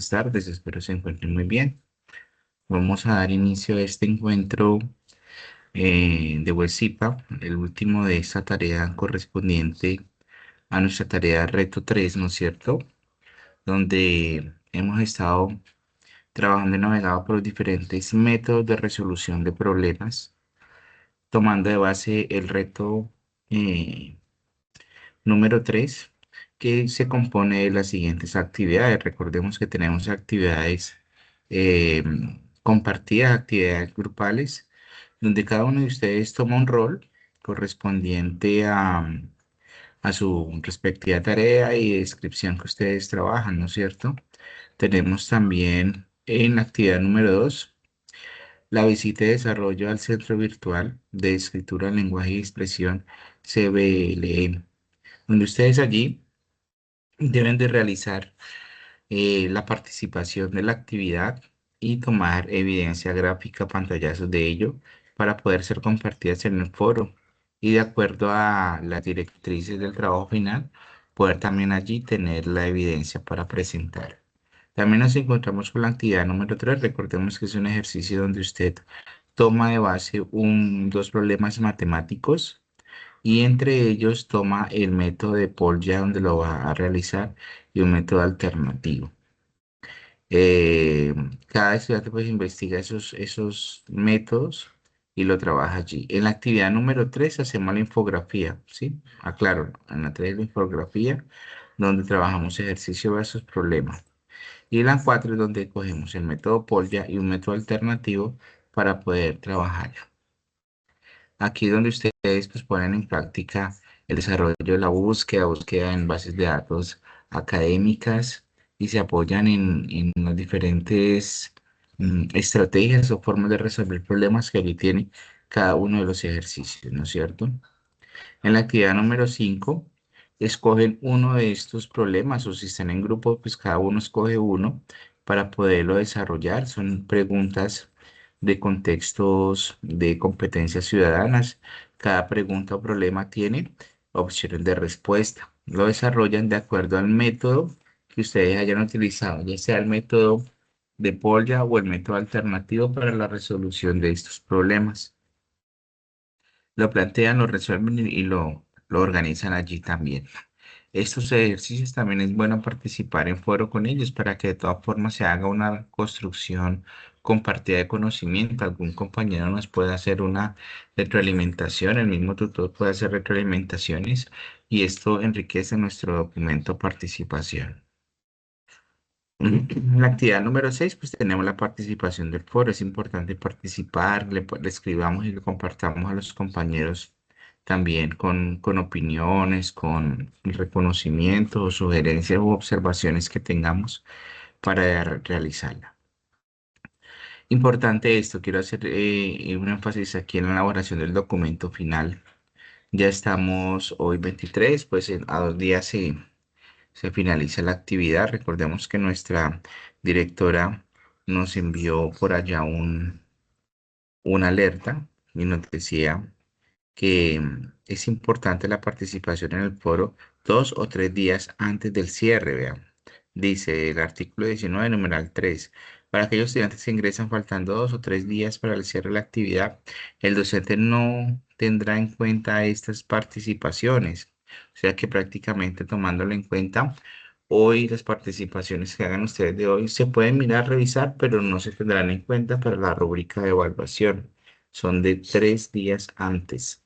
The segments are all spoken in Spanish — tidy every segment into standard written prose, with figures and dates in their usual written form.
buenas tardes, espero se encuentren muy bien. Vamos a dar inicio a este encuentro de WebCipa, el último de esta tarea correspondiente a nuestra tarea reto 3, ¿no es cierto? Donde hemos estado trabajando y navegado por los diferentes métodos de resolución de problemas, tomando de base el reto eh, número 3, que se compone de las siguientes actividades. Recordemos que tenemos actividades eh, compartidas, actividades grupales, donde cada uno de ustedes toma un rol correspondiente a su respectiva tarea y descripción que ustedes trabajan, ¿no es cierto? Tenemos también en la actividad número 2 la visita y desarrollo al Centro Virtual de Escritura, Lenguaje y Expresión, CBLE, donde ustedes allí deben de realizar la participación de la actividad y tomar evidencia gráfica, pantallazos de ello para poder ser compartidas en el foro y de acuerdo a las directrices del trabajo final, poder también allí tener la evidencia para presentar. También nos encontramos con la actividad número 3. Recordemos que es un ejercicio donde usted toma de base dos problemas matemáticos y entre ellos toma el método de Polya donde lo va a realizar y un método alternativo. Eh, Cada estudiante pues investiga esos métodos y lo trabaja allí. En la actividad número 3 hacemos la infografía, ¿sí? Aclaro, en la 3 la infografía, donde trabajamos ejercicio versus problema. Y en la 4 es donde cogemos el método Polya y un método alternativo para poder trabajar. Aquí es donde ustedes pues ponen en práctica el desarrollo de la búsqueda en bases de datos académicas y se apoyan en las diferentes estrategias o formas de resolver problemas que allí tiene cada uno de los ejercicios, ¿no es cierto? En la actividad número 5 escogen uno de estos problemas o si están en grupo, pues cada uno escoge uno para poderlo desarrollar. Son preguntas de contextos de competencias ciudadanas. Cada pregunta o problema tiene opciones de respuesta. Lo desarrollan de acuerdo al método que ustedes hayan utilizado, ya sea el método de Polya o el método alternativo para la resolución de estos problemas. Lo plantean, lo resuelven y lo organizan allí también. Estos ejercicios también es bueno participar en foro con ellos para que de todas formas se haga una construcción compartida de conocimiento. Algún compañero nos puede hacer una retroalimentación, el mismo tutor puede hacer retroalimentaciones y esto enriquece nuestro documento participación. En la actividad número 6, pues tenemos la participación del foro. Es importante participar, le escribamos y le compartamos a los compañeros también con opiniones, con reconocimientos, sugerencias u observaciones que tengamos para realizarla. Importante esto, quiero hacer un énfasis aquí en la elaboración del documento final. Ya estamos hoy 23, pues a 2 días se finaliza la actividad. Recordemos que nuestra directora nos envió por allá una alerta y nos decía que es importante la participación en el foro 2 o 3 días antes del cierre, vean. Dice el artículo 19, numeral 3. Para aquellos estudiantes que ingresan faltando 2 o 3 días para el cierre de la actividad, el docente no tendrá en cuenta estas participaciones. O sea que prácticamente tomándolo en cuenta, hoy las participaciones que hagan ustedes de hoy se pueden mirar, revisar, pero no se tendrán en cuenta para la rúbrica de evaluación. Son de 3 días antes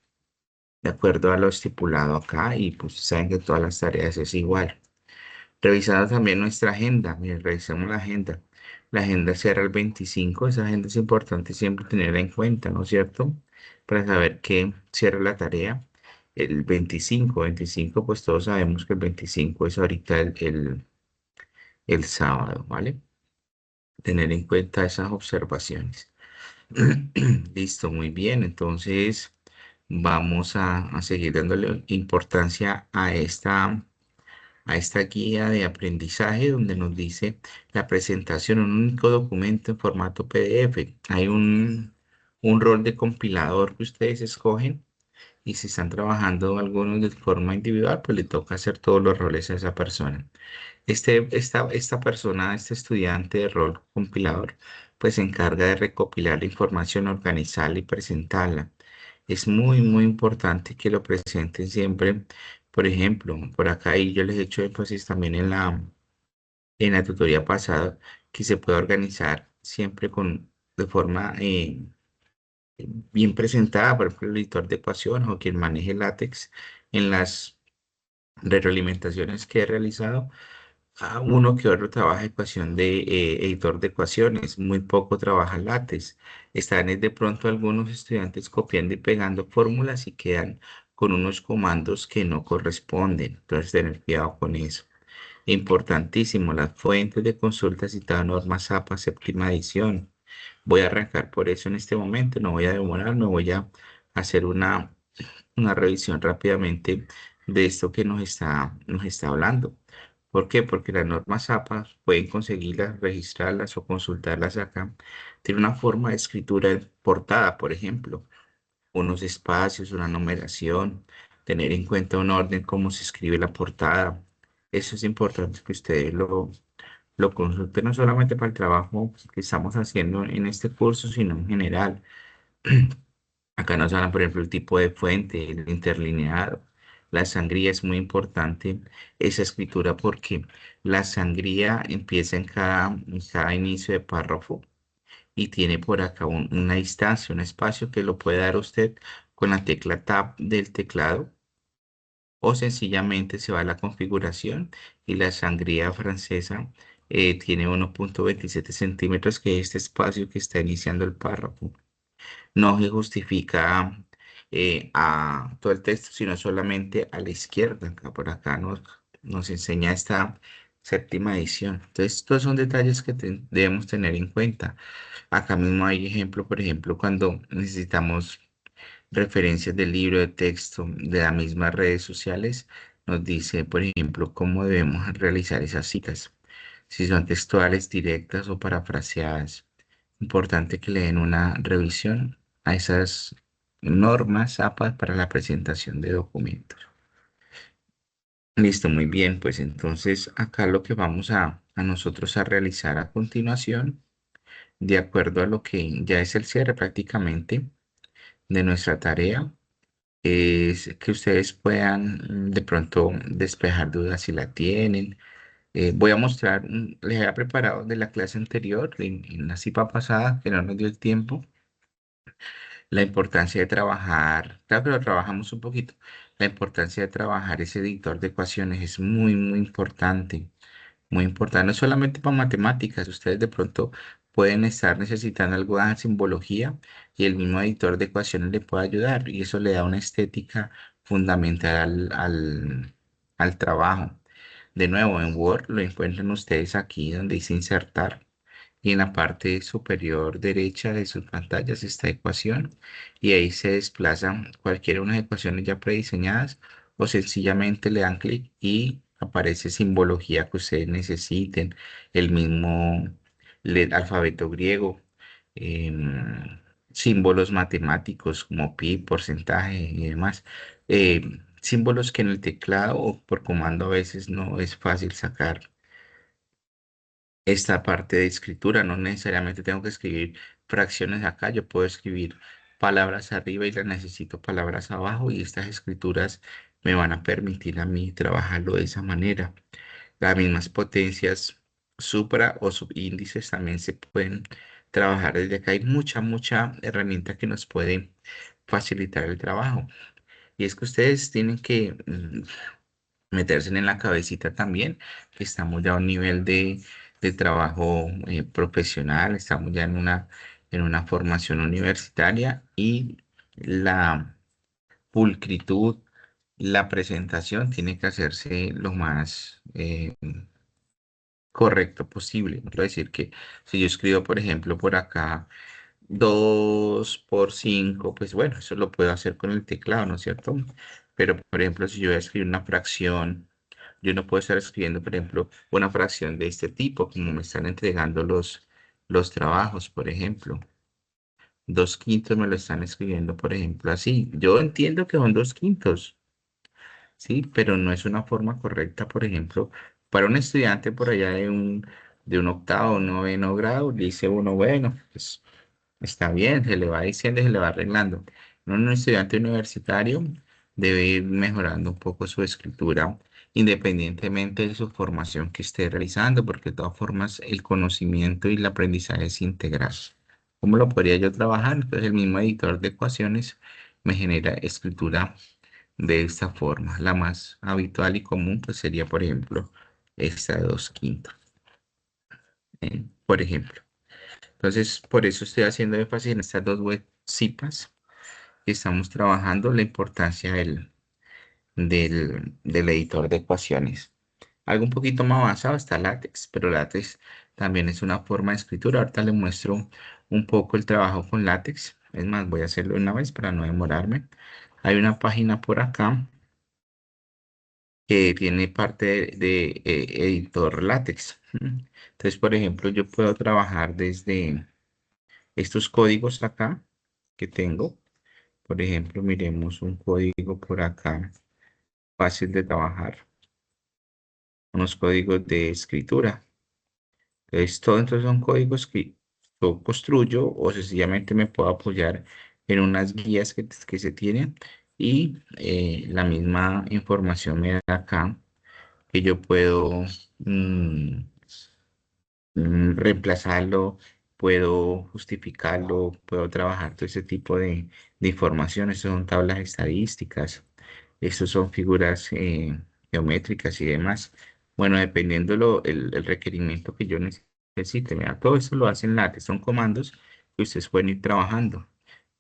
de acuerdo a lo estipulado acá y pues saben que todas las tareas es igual. Revisando también nuestra agenda, miren, revisemos la agenda. La agenda cierra el 25, esa agenda es importante siempre tenerla en cuenta, ¿no es cierto? Para saber que cierra la tarea el 25, pues todos sabemos que el 25 es ahorita el sábado, ¿vale? Tener en cuenta esas observaciones. Listo, muy bien. Entonces vamos a seguir dándole importancia a esta guía de aprendizaje donde nos dice la presentación en un único documento en formato PDF. Hay un rol de compilador que ustedes escogen y si están trabajando algunos de forma individual, pues le toca hacer todos los roles a esa persona. Esta persona, este estudiante de rol compilador, pues se encarga de recopilar la información, organizarla y presentarla. Es muy, muy importante que lo presenten siempre. Por ejemplo, por acá, y yo les he hecho énfasis también en la tutoría pasada, que se puede organizar siempre de forma bien presentada, por ejemplo, el editor de ecuaciones o quien maneje látex en las retroalimentaciones que he realizado. Uno que otro trabaja ecuación de editor de ecuaciones, muy poco trabaja látex. Están de pronto algunos estudiantes copiando y pegando fórmulas y quedan con unos comandos que no corresponden. Entonces, tener cuidado con eso. Importantísimo, las fuentes de consulta citada norma ZAPA séptima edición. Voy a arrancar por eso en este momento, no voy a demorarme, voy a hacer una revisión rápidamente de esto que nos está hablando. ¿Por qué? Porque las normas APA pueden conseguirlas, registrarlas o consultarlas acá. Tiene una forma de escritura en portada, por ejemplo, unos espacios, una numeración, tener en cuenta un orden, cómo se escribe la portada. Eso es importante que ustedes lo consulten no solamente para el trabajo que estamos haciendo en este curso, sino en general. Acá nos hablan, por ejemplo, el tipo de fuente, el interlineado. La sangría es muy importante esa escritura porque la sangría empieza en cada inicio de párrafo y tiene por acá una distancia, un espacio que lo puede dar usted con la tecla Tab del teclado o sencillamente se va a la configuración y la sangría francesa tiene 1,27 centímetros, que es este espacio que está iniciando el párrafo. No se justifica a todo el texto, sino solamente a la izquierda. Acá por acá nos enseña esta séptima edición. Entonces, estos son detalles que debemos tener en cuenta. Acá mismo hay ejemplo, por ejemplo, cuando necesitamos referencias del libro de texto de las mismas redes sociales, nos dice, por ejemplo, cómo debemos realizar esas citas, si son textuales, directas o parafraseadas. Importante que le den una revisión a esas normas APA para la presentación de documentos. Listo, muy bien, pues entonces acá lo que vamos a nosotros a realizar a continuación, de acuerdo a lo que ya es el cierre prácticamente de nuestra tarea, es que ustedes puedan de pronto despejar dudas si la tienen. Voy a mostrar, les había preparado de la clase anterior, en la CIPA pasada, que no nos dio el tiempo, la importancia de trabajar, claro que lo trabajamos un poquito, la importancia de trabajar ese editor de ecuaciones es muy, muy importante, no solamente para matemáticas, ustedes de pronto pueden estar necesitando algo de simbología y el mismo editor de ecuaciones le puede ayudar y eso le da una estética fundamental al trabajo. De nuevo, en Word lo encuentran ustedes aquí donde dice insertar y en la parte superior derecha de sus pantallas está ecuación y ahí se desplazan cualquiera de unas ecuaciones ya prediseñadas o sencillamente le dan clic y aparece simbología que ustedes necesiten, el mismo alfabeto griego, símbolos matemáticos como pi, porcentaje y demás. Símbolos que en el teclado o por comando a veces no es fácil sacar esta parte de escritura. No necesariamente tengo que escribir fracciones acá, yo puedo escribir palabras arriba y las necesito palabras abajo y estas escrituras me van a permitir a mí trabajarlo de esa manera. Las mismas potencias supra o subíndices también se pueden trabajar desde acá. Hay mucha herramienta que nos puede facilitar el trabajo. Y es que ustedes tienen que meterse en la cabecita también, que estamos ya a un nivel de trabajo profesional, estamos ya en una formación universitaria y la pulcritud, la presentación tiene que hacerse lo más correcto posible. Quiero decir que si yo escribo, por ejemplo, por acá 2 por 5, pues bueno, eso lo puedo hacer con el teclado, ¿no es cierto? Pero, por ejemplo, si yo voy a escribir una fracción, yo no puedo estar escribiendo, por ejemplo, una fracción de este tipo, como me están entregando los trabajos, por ejemplo. Dos quintos me lo están escribiendo, por ejemplo, así. Yo entiendo que son dos quintos, sí, pero no es una forma correcta, por ejemplo, para un estudiante por allá de un octavo o noveno grado, dice uno, bueno, pues está bien, se le va diciendo y se le va arreglando. No, un estudiante universitario debe ir mejorando un poco su escritura, independientemente de su formación que esté realizando, porque de todas formas el conocimiento y el aprendizaje es integral. ¿Cómo lo podría yo trabajar? Entonces el mismo editor de ecuaciones me genera escritura de esta forma. La más habitual y común pues sería, por ejemplo, esta de dos quintos, por ejemplo. Entonces, por eso estoy haciendo énfasis en estas dos web cipas que estamos trabajando, la importancia del editor de ecuaciones. Algo un poquito más avanzado está LaTeX, pero LaTeX también es una forma de escritura. Ahorita les muestro un poco el trabajo con LaTeX. Es más, voy a hacerlo una vez para no demorarme. Hay una página por acá que tiene parte de editor LaTeX. Entonces, por ejemplo, yo puedo trabajar desde estos códigos acá que tengo. Por ejemplo, miremos un código por acá, fácil de trabajar, unos códigos de escritura. Entonces son códigos que yo construyo o sencillamente me puedo apoyar en unas guías que se tienen y la misma información me da acá que yo puedo mm, reemplazarlo, puedo justificarlo, puedo trabajar todo ese tipo de información. Estas son tablas estadísticas, estos son figuras geométricas y demás. Bueno, dependiendo el requerimiento que yo necesite. Mira, todo esto lo hacen LaTeX, son comandos que ustedes pueden ir trabajando.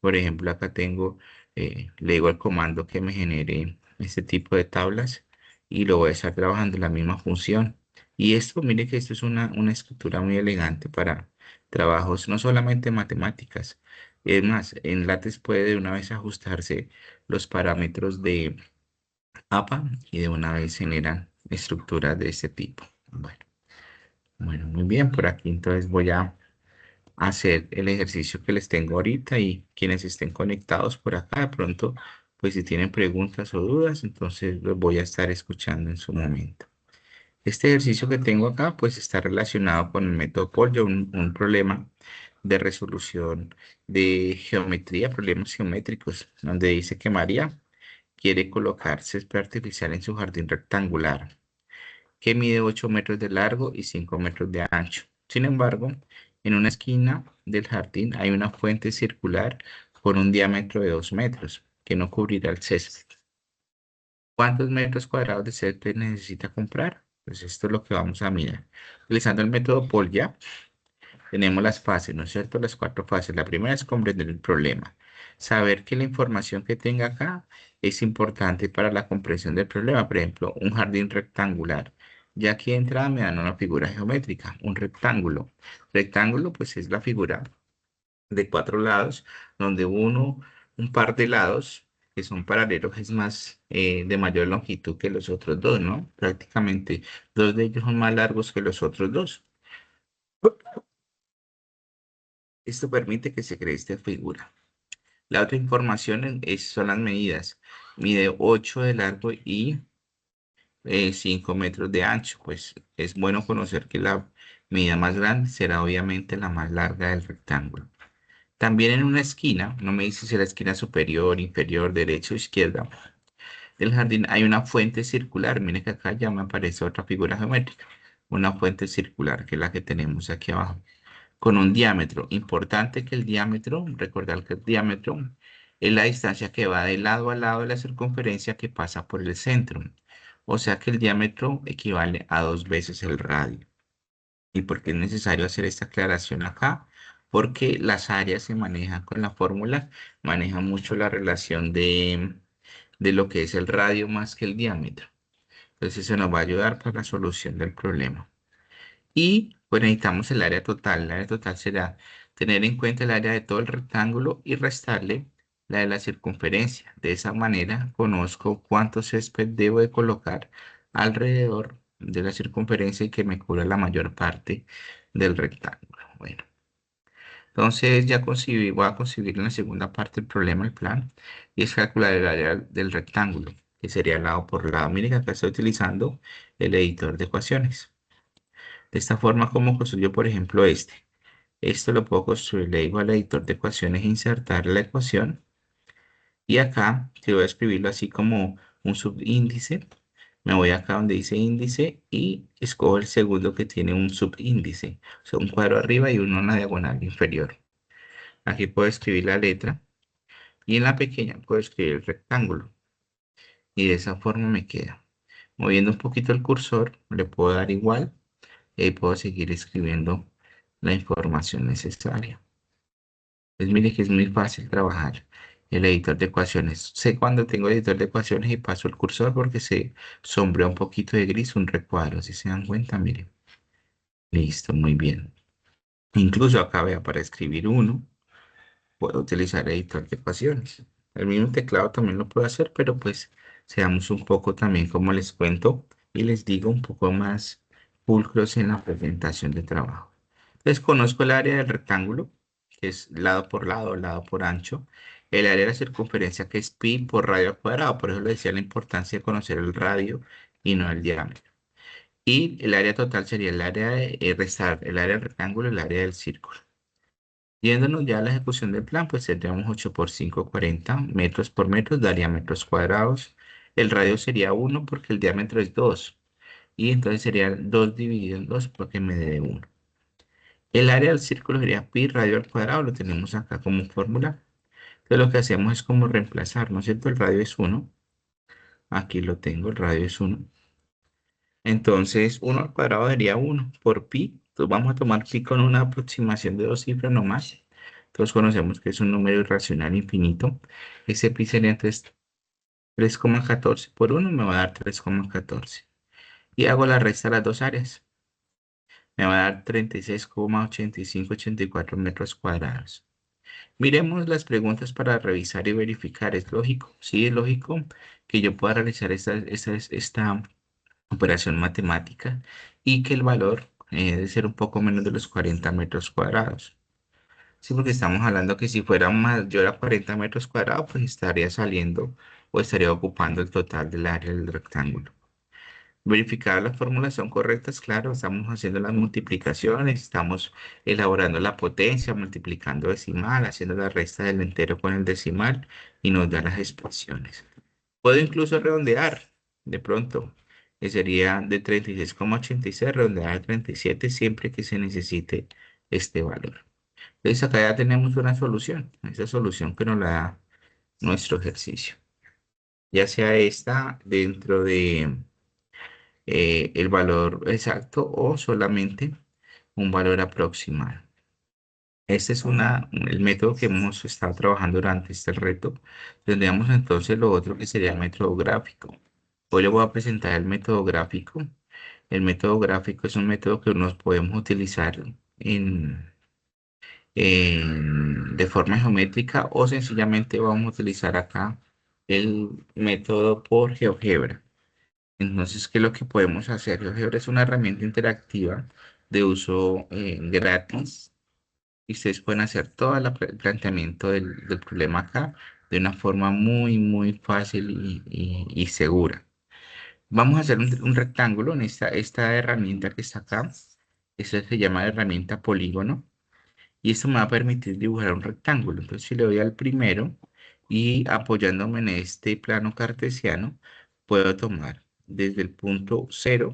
Por ejemplo, acá tengo, le digo al comando que me genere este tipo de tablas y lo voy a estar trabajando en la misma función. Y esto, mire que esto es una escritura muy elegante para trabajos no solamente matemáticas. Es más, en LaTeX puede de una vez ajustarse los parámetros de APA y de una vez generan estructuras de este tipo. Bueno, muy bien. Por aquí entonces voy a hacer el ejercicio que les tengo ahorita y quienes estén conectados por acá de pronto, pues si tienen preguntas o dudas, entonces los voy a estar escuchando en su momento. Este ejercicio que tengo acá, pues está relacionado con el método Polya, un problema de resolución de geometría, problemas geométricos, donde dice que María quiere colocar césped artificial en su jardín rectangular, que mide 8 metros de largo y 5 metros de ancho. Sin embargo, en una esquina del jardín hay una fuente circular con un diámetro de 2 metros, que no cubrirá el césped. ¿Cuántos metros cuadrados de césped necesita comprar? Pues esto es lo que vamos a mirar. Utilizando el método Polya, tenemos las fases, ¿no es cierto? Las cuatro fases. La primera es comprender el problema. Saber que la información que tenga acá es importante para la comprensión del problema. Por ejemplo, un jardín rectangular. Ya aquí de entrada me dan una figura geométrica, un rectángulo. Rectángulo, pues es la figura de cuatro lados, donde un par de lados que son paralelos es más de mayor longitud que los otros dos, ¿no? Prácticamente dos de ellos son más largos que los otros dos. Esto permite que se cree esta figura. La otra información son las medidas. Mide 8 de largo y 5 metros de ancho. Pues es bueno conocer que la medida más grande será obviamente la más larga del rectángulo. También en una esquina, no me dice si la esquina superior, inferior, derecha o izquierda del jardín hay una fuente circular. Mire que acá ya me aparece otra figura geométrica. Una fuente circular, que es la que tenemos aquí abajo con un diámetro. Importante que el diámetro, recordar que el diámetro es la distancia que va de lado a lado de la circunferencia que pasa por el centro. O sea que el diámetro equivale a dos veces el radio. ¿Y por qué es necesario hacer esta aclaración acá? Porque las áreas se manejan con la fórmula, manejan mucho la relación de lo que es el radio más que el diámetro. Entonces eso nos va a ayudar para la solución del problema. Y pues necesitamos el área total. El área total será tener en cuenta el área de todo el rectángulo y restarle la de la circunferencia. De esa manera conozco cuánto césped debo de colocar alrededor de la circunferencia y que me cubra la mayor parte del rectángulo. Bueno, Entonces ya concibí, voy a concebir en la segunda parte el problema, el plan, y es calcular el área del rectángulo, que sería lado por lado. Miren que acá estoy utilizando el editor de ecuaciones. De esta forma, como construyo, por ejemplo, este. Esto lo puedo construir, le digo al editor de ecuaciones, insertar la ecuación, y acá, si voy a escribirlo así como un subíndice, me voy acá donde dice índice y escojo el segundo que tiene un subíndice, o sea, un cuadro arriba y uno en la diagonal inferior. Aquí puedo escribir la letra y en la pequeña puedo escribir el rectángulo y de esa forma me queda. Moviendo un poquito el cursor, le puedo dar igual y ahí puedo seguir escribiendo la información necesaria. Pues mire que es muy fácil trabajar el editor de ecuaciones. Sé cuando tengo el editor de ecuaciones y paso el cursor porque se sombrea un poquito de gris un recuadro. Si se dan cuenta, miren. Listo, muy bien. Incluso acá vea para escribir uno, puedo utilizar editor de ecuaciones. El mismo teclado también lo puedo hacer, pero pues seamos un poco también, como les cuento y les digo, un poco más pulcros en la presentación de trabajo. Entonces conozco el área del rectángulo, que es lado por lado, lado por ancho. El área de la circunferencia, que es pi por radio al cuadrado. Por eso le decía la importancia de conocer el radio y no el diámetro. Y el área total sería el área de restar, el área del rectángulo y el área del círculo. Yéndonos ya a la ejecución del plan, pues tendríamos 8 por 5, 40 metros por metro, daría metros cuadrados. El radio sería 1 porque el diámetro es 2. Y entonces sería 2 dividido en 2 porque me dé 1. El área del círculo sería pi radio al cuadrado, lo tenemos acá como fórmula. Entonces lo que hacemos es como reemplazar, ¿no es cierto? El radio es 1. Aquí lo tengo, el radio es 1. Entonces 1 al cuadrado sería 1 por pi. Entonces vamos a tomar pi con una aproximación de dos cifras nomás. Todos conocemos que es un número irracional infinito. Ese pi sería entonces 3,14 por 1 me va a dar 3,14. Y hago la resta de las dos áreas. Me va a dar 36,8584 metros cuadrados. Miremos las preguntas para revisar y verificar. ¿Es lógico? Sí, es lógico que yo pueda realizar esta operación matemática y que el valor debe ser un poco menos de los 40 metros cuadrados. Sí, porque estamos hablando que si fuera mayor a 40 metros cuadrados, pues estaría saliendo o estaría ocupando el total del área del rectángulo. Verificar las fórmulas son correctas, claro, estamos haciendo las multiplicaciones, estamos elaborando la potencia, multiplicando decimal, haciendo la resta del entero con el decimal y nos da las expresiones. Puedo incluso redondear de pronto, que sería de 36,86, redondear a 37 siempre que se necesite este valor. Entonces acá ya tenemos una solución, esa solución que nos la da nuestro ejercicio, ya sea esta dentro de el valor exacto o solamente un valor aproximado. Este es el método que hemos estado trabajando durante este reto. Tendríamos entonces lo otro que sería el método gráfico. Hoy le voy a presentar el método gráfico. El método gráfico es un método que nos podemos utilizar de forma geométrica o sencillamente vamos a utilizar acá el método por GeoGebra. Entonces, ¿qué es lo que podemos hacer? GeoGebra es una herramienta interactiva de uso gratis y ustedes pueden hacer todo el planteamiento del problema acá de una forma muy, muy fácil y segura. Vamos a hacer un rectángulo en esta herramienta que está acá. Esa se llama herramienta polígono y esto me va a permitir dibujar un rectángulo. Entonces, si le doy al primero y apoyándome en este plano cartesiano, puedo tomar desde el punto 0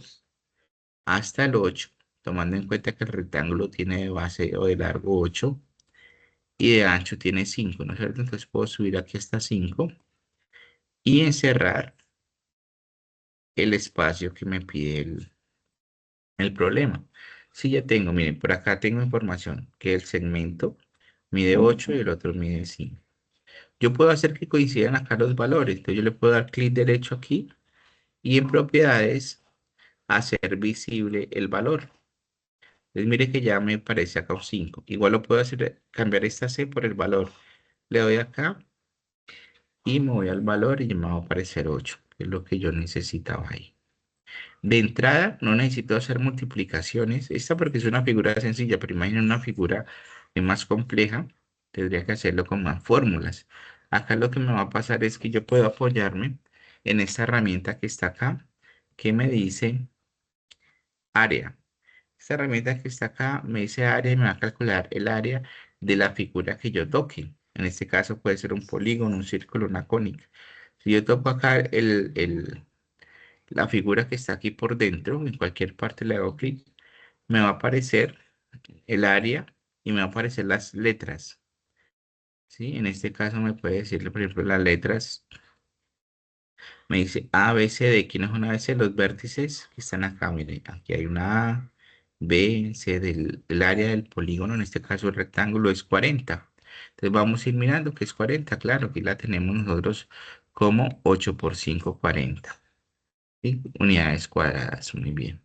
hasta el 8, tomando en cuenta que el rectángulo tiene de base o de largo 8 y de ancho tiene 5, ¿no es cierto? Entonces puedo subir aquí hasta 5 y encerrar el espacio que me pide el problema. Si ya tengo, miren, por acá tengo información que el segmento mide 8 y el otro mide 5. Yo puedo hacer que coincidan acá los valores. Entonces yo le puedo dar clic derecho aquí y en propiedades hacer visible el valor. Entonces mire que ya me aparece acá un 5. Igual lo puedo hacer, cambiar esta C por el valor. Le doy acá y me voy al valor y me va a aparecer 8, que es lo que yo necesitaba ahí. De entrada, no necesito hacer multiplicaciones. Esta porque es una figura sencilla, pero imagina una figura más compleja. Tendría que hacerlo con más fórmulas. Acá lo que me va a pasar es que yo puedo apoyarme en esta herramienta que está acá, que me dice área. Esta herramienta que está acá me dice área y me va a calcular el área de la figura que yo toque. En este caso puede ser un polígono, un círculo, una cónica. Si yo toco acá la figura que está aquí por dentro, en cualquier parte le hago clic, me va a aparecer el área y me va a aparecer las letras. ¿Sí? En este caso me puede decirle, por ejemplo, las letras. Me dice A, B, C. ¿De quién es una ABC? Los vértices que están acá. Mire, aquí hay una A, B, C del área del polígono. En este caso el rectángulo es 40. Entonces vamos a ir mirando que es 40. Claro, aquí la tenemos nosotros como 8 por 5, 40. ¿Sí? Unidades cuadradas. Muy bien.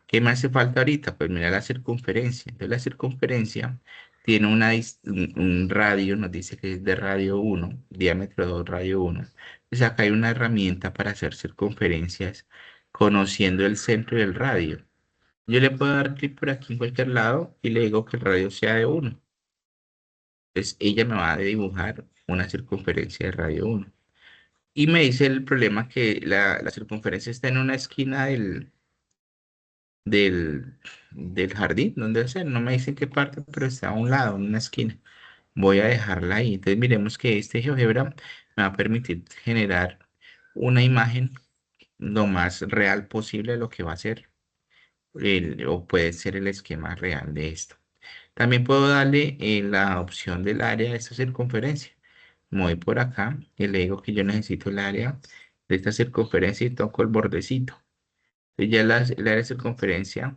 ¿Qué me hace falta ahorita? Pues mira la circunferencia. Entonces la circunferencia tiene un radio, nos dice que es de radio 1, diámetro 2, radio 1. Pues acá hay una herramienta para hacer circunferencias conociendo el centro y el radio. Yo le puedo dar clic por aquí en cualquier lado y le digo que el radio sea de 1. Entonces ella me va a dibujar una circunferencia de radio 1. Y me dice el problema que la circunferencia está en una esquina del, del jardín, donde sea, no me dicen qué parte, pero está a un lado, en una esquina. Voy a dejarla ahí. Entonces miremos que este GeoGebra me va a permitir generar una imagen lo más real posible de lo que va a ser o puede ser el esquema real de esto. También puedo darle la opción del área de esta circunferencia. Me voy por acá y le digo que yo necesito el área de esta circunferencia y toco el bordecito. Entonces ya el área de circunferencia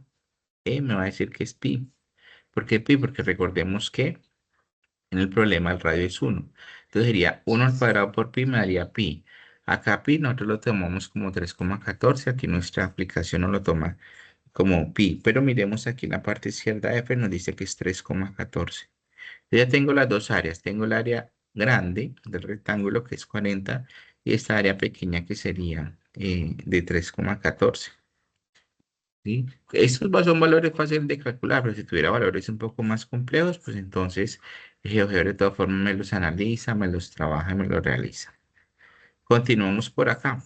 me va a decir que es pi. ¿Por qué pi? Porque recordemos que en el problema el radio es 1. Entonces sería 1 al cuadrado por pi me daría pi. Acá pi nosotros lo tomamos como 3,14. Aquí nuestra aplicación no lo toma como pi. Pero miremos aquí en la parte izquierda F nos dice que es 3,14. Yo ya tengo las dos áreas. Tengo el área grande del rectángulo que es 40 y esta área pequeña que sería de 3,14. ¿Sí? Estos son valores fáciles de calcular, pero si tuviera valores un poco más complejos, pues entonces el GeoGebra de todas formas me los analiza, me los trabaja y me los realiza. Continuamos por acá.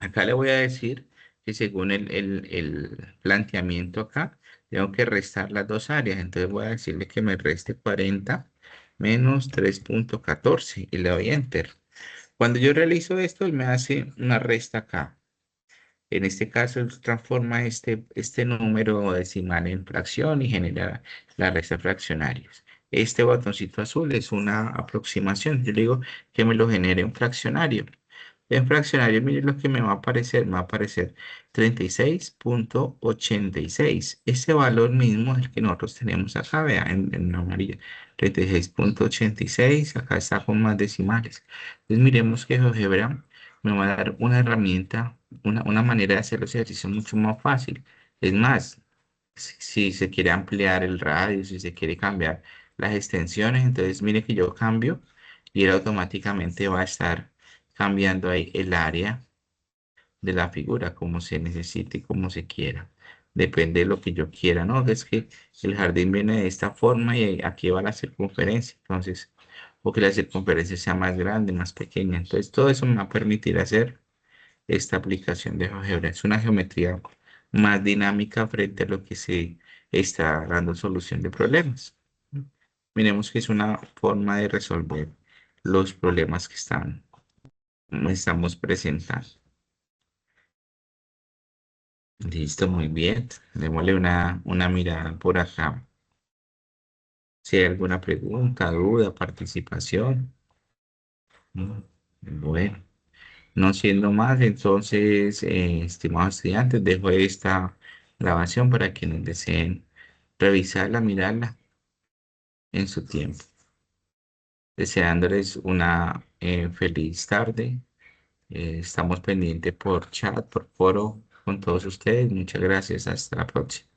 Acá le voy a decir que según el planteamiento acá, tengo que restar las dos áreas. Entonces voy a decirle que me reste 40 menos 3,14 y le doy Enter. Cuando yo realizo esto, él me hace una resta acá. En este caso, él transforma este número decimal en fracción y genera la resta fraccionarios. Este botoncito azul es una aproximación. Yo le digo que me lo genere en fraccionario. En fraccionario, miren lo que me va a aparecer. Me va a aparecer 36,86. Ese valor mismo es el que nosotros tenemos acá, vean, en amarillo. 36,86. Acá está con más decimales. Entonces, miremos que GeoGebra me va a dar una herramienta, una manera de hacer los ejercicios mucho más fácil. Es más, si se quiere ampliar el radio, si se quiere cambiar las extensiones, entonces mire que yo cambio y él automáticamente va a estar cambiando ahí el área de la figura, como se necesite y como se quiera. Depende de lo que yo quiera, ¿no? Es que el jardín viene de esta forma y aquí va la circunferencia, entonces, o que la circunferencia sea más grande, más pequeña. Entonces, todo eso me va a permitir hacer esta aplicación de GeoGebra. Es una geometría más dinámica frente a lo que se está dando solución de problemas. Miremos que es una forma de resolver los problemas que estamos presentando. Listo, muy bien. Démosle una mirada por acá. Si hay alguna pregunta, duda, participación. Mm, Bueno, no siendo más, entonces, estimados estudiantes, dejo esta grabación para quienes deseen revisarla, mirarla en su tiempo. Deseándoles una feliz tarde. Estamos pendientes por chat, por foro con todos ustedes. Muchas gracias. Hasta la próxima.